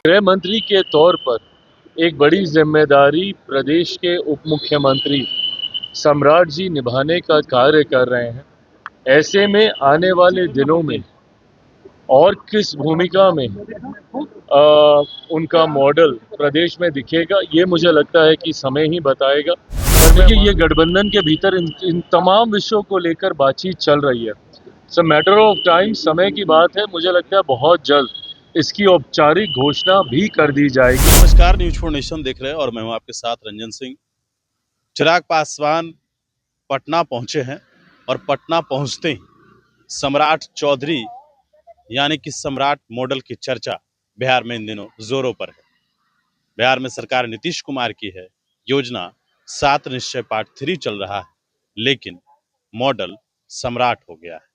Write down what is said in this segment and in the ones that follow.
गृह मंत्री के तौर पर एक बड़ी जिम्मेदारी प्रदेश के उप मुख्यमंत्री सम्राट जी निभाने का कार्य कर रहे हैं। ऐसे में आने वाले दिनों में और किस भूमिका में उनका मॉडल प्रदेश में दिखेगा, ये मुझे लगता है कि समय ही बताएगा। देखिए, ये गठबंधन के भीतर इन तमाम विषयों को लेकर बातचीत चल रही है। सो मैटर ऑफ टाइम, समय की बात है। मुझे लगता है बहुत जल्द इसकी औपचारिक घोषणा भी कर दी जाएगी। नमस्कार, न्यूज़4नेशन देख रहे हैं और मैं हूं आपके साथ रंजन सिंह। चिराग पासवान पटना पहुंचे हैं और पटना पहुंचते ही सम्राट चौधरी यानी कि सम्राट मॉडल की चर्चा बिहार में इन दिनों जोरों पर है। बिहार में सरकार नीतीश कुमार की है, योजना 7 निश्चय पार्ट 3 चल रहा है, लेकिन मॉडल सम्राट हो गया है।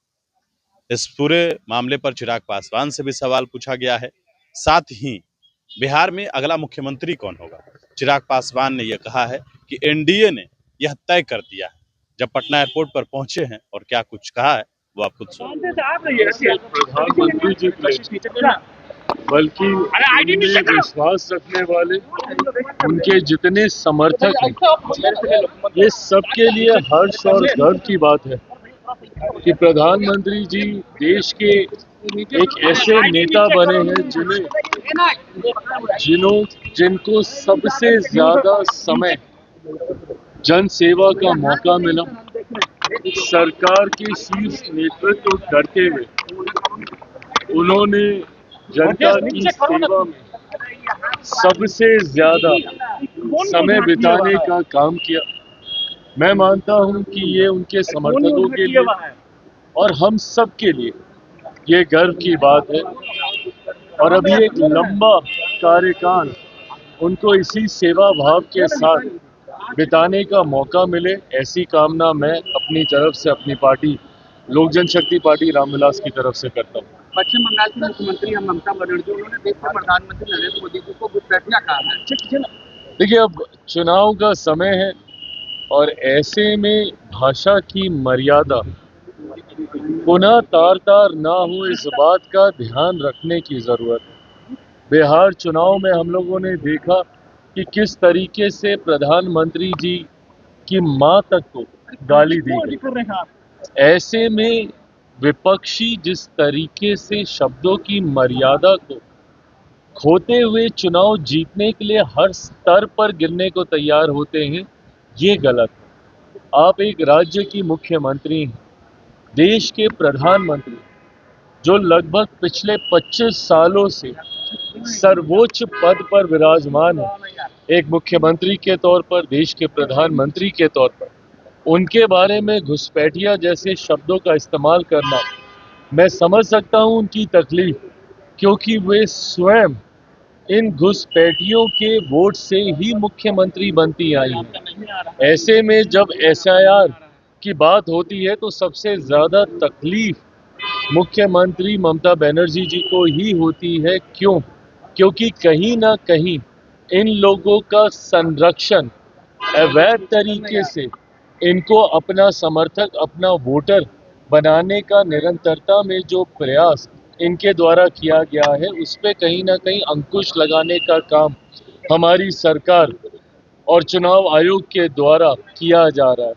इस पूरे मामले पर चिराग पासवान से भी सवाल पूछा गया है। साथ ही बिहार में अगला मुख्यमंत्री कौन होगा, चिराग पासवान ने यह कहा है कि एनडीए ने यह तय कर दिया है। जब पटना एयरपोर्ट पर पहुंचे हैं और क्या कुछ कहा है वो आप खुद सुनिए। प्रधानमंत्री जी बल्कि उनमें विश्वास रखने वाले उनके जितने समर्थक हैं, ये सबके लिए हर्ष और गर्व की बात है कि प्रधानमंत्री जी देश के एक ऐसे नेता बने हैं जिनको सबसे ज्यादा समय जन सेवा का मौका मिला। सरकार के शीर्ष नेतृत्व करते हुए उन्होंने जनता की सेवा में सबसे ज्यादा समय बिताने का काम किया। मैं मानता हूं कि ये उनके समर्थकों के लिए और हम सब के लिए ये गर्व की बात है। और अभी एक लंबा कार्यकाल उनको इसी सेवा भाव के साथ बिताने का मौका मिले, ऐसी कामना मैं अपनी तरफ से अपनी पार्टी लोक जनशक्ति पार्टी रामविलास की तरफ से करता हूँ। पश्चिम बंगाल की मुख्यमंत्री ममता बनर्जी, उन्होंने देश के प्रधानमंत्री नरेंद्र मोदी जी को घुसपैठिया कहा है। देखिए, अब चुनाव का समय है और ऐसे में भाषा की मर्यादा पुनः तार तार ना हो, इस बात का ध्यान रखने की जरूरत है। बिहार चुनाव में हम लोगों ने देखा कि किस तरीके से प्रधानमंत्री जी की मां तक को गाली दी गई। ऐसे में विपक्षी जिस तरीके से शब्दों की मर्यादा को खोते हुए चुनाव जीतने के लिए हर स्तर पर गिरने को तैयार होते हैं, ये गलत है। आप एक राज्य की मुख्यमंत्री हैं, देश के प्रधानमंत्री, जो लगभग पिछले 25 सालों से सर्वोच्च पद पर विराजमान है, एक मुख्यमंत्री के तौर पर, देश के प्रधानमंत्री के तौर पर, उनके बारे में घुसपैठिया जैसे शब्दों का इस्तेमाल करना, मैं समझ सकता हूं उनकी तकलीफ, क्योंकि वे स्वयं इन घुसपैठियों के वोट से ही मुख्यमंत्री बनती आई हैं। ऐसे में जब एसआईआर की बात होती है तो सबसे ज्यादा तकलीफ मुख्यमंत्री ममता बनर्जी जी को ही होती है। क्यों? क्योंकि कहीं ना कहीं इन लोगों का संरक्षण अवैध तरीके से इनको अपना समर्थक, अपना वोटर बनाने का निरंतरता में जो प्रयास इनके द्वारा किया गया है, उस पे कहीं ना कहीं अंकुश लगाने का काम हमारी सरकार और चुनाव आयोग के द्वारा किया जा रहा है।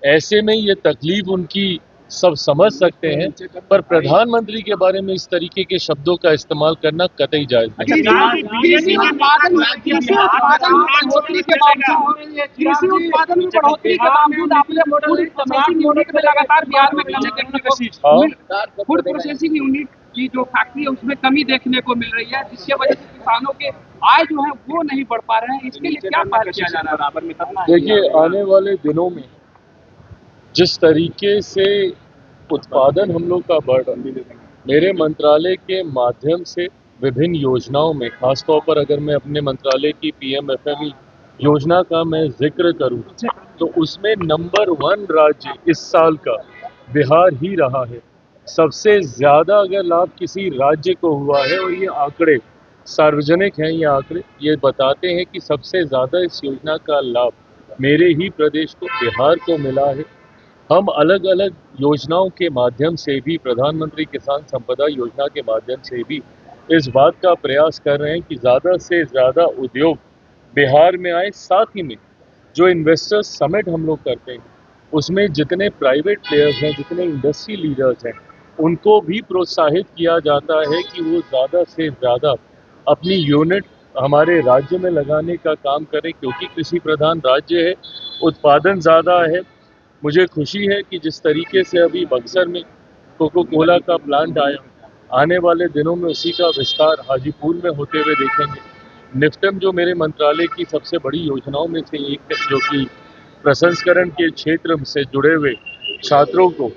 ऐसे में ये तकलीफ उनकी सब समझ सकते हैं, पर प्रधानमंत्री के बारे में इस तरीके के शब्दों का इस्तेमाल करना कतई जायज नहीं। कृषि उत्पादन में बढ़ोतरी के बावजूद आपने फूड प्रोसेसिंग यूनिट में लगातार बिहार में कमी देखने को, फूड प्रोसेसिंग यूनिट की जो फैक्ट्री है उसमें कमी देखने को मिल रही है, जिसकी वजह से किसानों के आय जो है वो नहीं बढ़ पा रहे हैं। इसके लिए क्या पहल किया जा रहा है? देखिए, आने वाले दिनों में जिस तरीके से उत्पादन हम लोग का बढ़ रहा है, मेरे मंत्रालय के माध्यम से विभिन्न योजनाओं में, खासतौर पर अगर मैं अपने मंत्रालय की पीएमएफएमई योजना का मैं जिक्र करूं, तो उसमें नंबर 1 राज्य इस साल का बिहार ही रहा है। सबसे ज्यादा अगर लाभ किसी राज्य को हुआ है, और ये आंकड़े सार्वजनिक हैं, ये आंकड़े ये बताते हैं कि सबसे ज्यादा इस योजना का लाभ मेरे ही प्रदेश को, बिहार को मिला है। हम अलग अलग योजनाओं के माध्यम से भी, प्रधानमंत्री किसान संपदा योजना के माध्यम से भी इस बात का प्रयास कर रहे हैं कि ज़्यादा से ज़्यादा उद्योग बिहार में आए। साथ ही में जो इन्वेस्टर्स समिट हम लोग करते हैं उसमें जितने प्राइवेट प्लेयर्स हैं, जितने इंडस्ट्री लीडर्स हैं, उनको भी प्रोत्साहित किया जाता है कि वो ज़्यादा से ज़्यादा अपनी यूनिट हमारे राज्य में लगाने का काम करें, क्योंकि कृषि प्रधान राज्य है, उत्पादन ज़्यादा है। मुझे खुशी है कि जिस तरीके से अभी बक्सर में कोको कोला का प्लांट आया, आने वाले दिनों में उसी का विस्तार हाजीपुर में होते हुए देखेंगे। निफ्टम जो मेरे मंत्रालय की सबसे बड़ी योजनाओं में से एक है, जो कि प्रसंस्करण के क्षेत्र से जुड़े हुए छात्रों को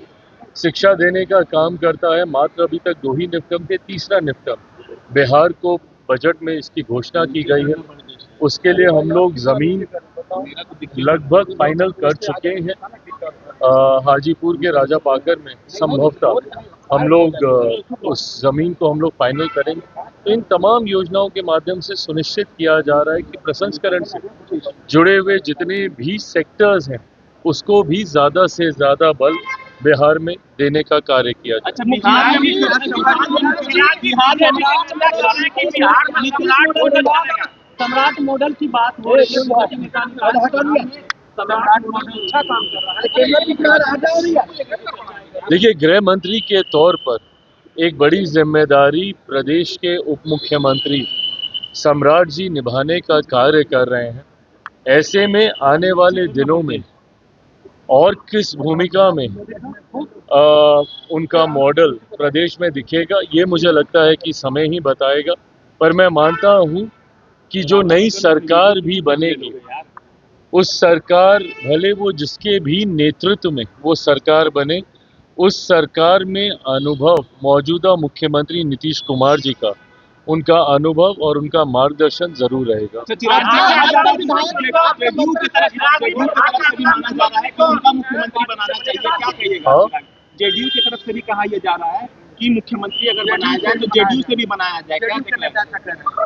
शिक्षा देने का काम करता है। मात्र अभी तक 2 ही निफ्टम थे, तीसरा निफ्टम बिहार को बजट में इसकी घोषणा की गई है। उसके लिए हम लोग जमीन लगभग फाइनल कर चुके हैं। हाजीपुर के राजा पाकर में संभवतः हम लोग उस जमीन को हम लोग फाइनल करेंगे। तो इन तमाम योजनाओं के माध्यम से सुनिश्चित किया जा रहा है कि प्रसंस्करण से जुड़े हुए जितने भी सेक्टर्स हैं उसको भी ज्यादा से ज्यादा बल बिहार में देने का कार्य किया जाए। अच्छा, सम्राट मॉडल की बात हो रही है, सम्राट मॉडल अच्छा काम कर रहा है। देखिए, गृह मंत्री के तौर पर एक बड़ी जिम्मेदारी प्रदेश के उप मुख्यमंत्री सम्राट जी निभाने का कार्य कर रहे हैं। ऐसे में आने वाले दिनों में और किस भूमिका में उनका मॉडल प्रदेश में दिखेगा, ये मुझे लगता है कि समय ही बताएगा। पर मैं मानता हूं कि जो नई सरकार भी बनेगी, उस सरकार भले वो जिसके भी नेतृत्व में वो सरकार बने, उस सरकार में अनुभव मौजूदा मुख्यमंत्री नीतीश कुमार जी का, उनका अनुभव और उनका मार्गदर्शन जरूर रहेगा। जेडीयू की तरफ से भी कहा यह जा रहा है कि मुख्यमंत्री अगर बनाया जाए तो जेडीयू से भी बनाया जाए, क्या?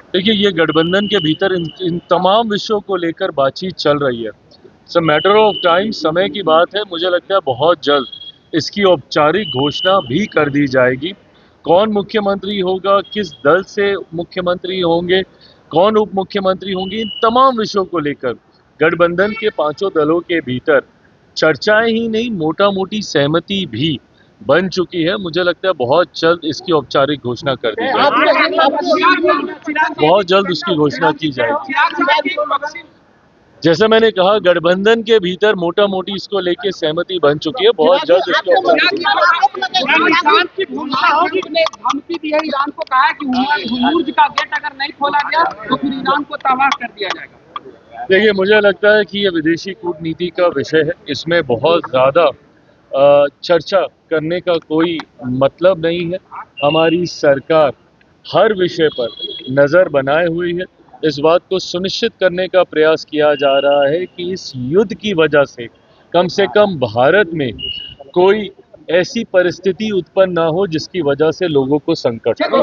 देखिए, ये गठबंधन के भीतर इन तमाम विषयों को लेकर बातचीत चल रही है। It's a matter of time, समय की बात है। मुझे लगता है बहुत जल्द इसकी औपचारिक घोषणा भी कर दी जाएगी। कौन मुख्यमंत्री होगा, किस दल से मुख्यमंत्री होंगे, कौन उप मुख्यमंत्री होंगे, इन तमाम विषयों को लेकर गठबंधन के 5 दलों के भीतर चर्चाएं ही नहीं, मोटा मोटी सहमति भी बन चुकी है। मुझे लगता है बहुत जल्द इसकी औपचारिक घोषणा कर दी जाएगी, बहुत जल्द उसकी घोषणा की जाएगी। जैसे मैंने कहा, गठबंधन के भीतर मोटा मोटी इसको लेके सहमति बन चुकी है, बहुत जल्द इसकी धमकी दी है, ईरान को कहा है कि हुर्मुज का गेट अगर नहीं खोला गया तो फिर ईरान को तबाह कर दिया जाएगा। देखिए, मुझे लगता है कि ये विदेशी कूटनीति का विषय है, इसमें बहुत ज़्यादा चर्चा करने का कोई मतलब नहीं है। हमारी सरकार हर विषय पर नज़र बनाए हुई है। इस बात को सुनिश्चित करने का प्रयास किया जा रहा है कि इस युद्ध की वजह से कम भारत में कोई ऐसी परिस्थिति उत्पन्न ना हो जिसकी वजह से लोगों को संकट हो।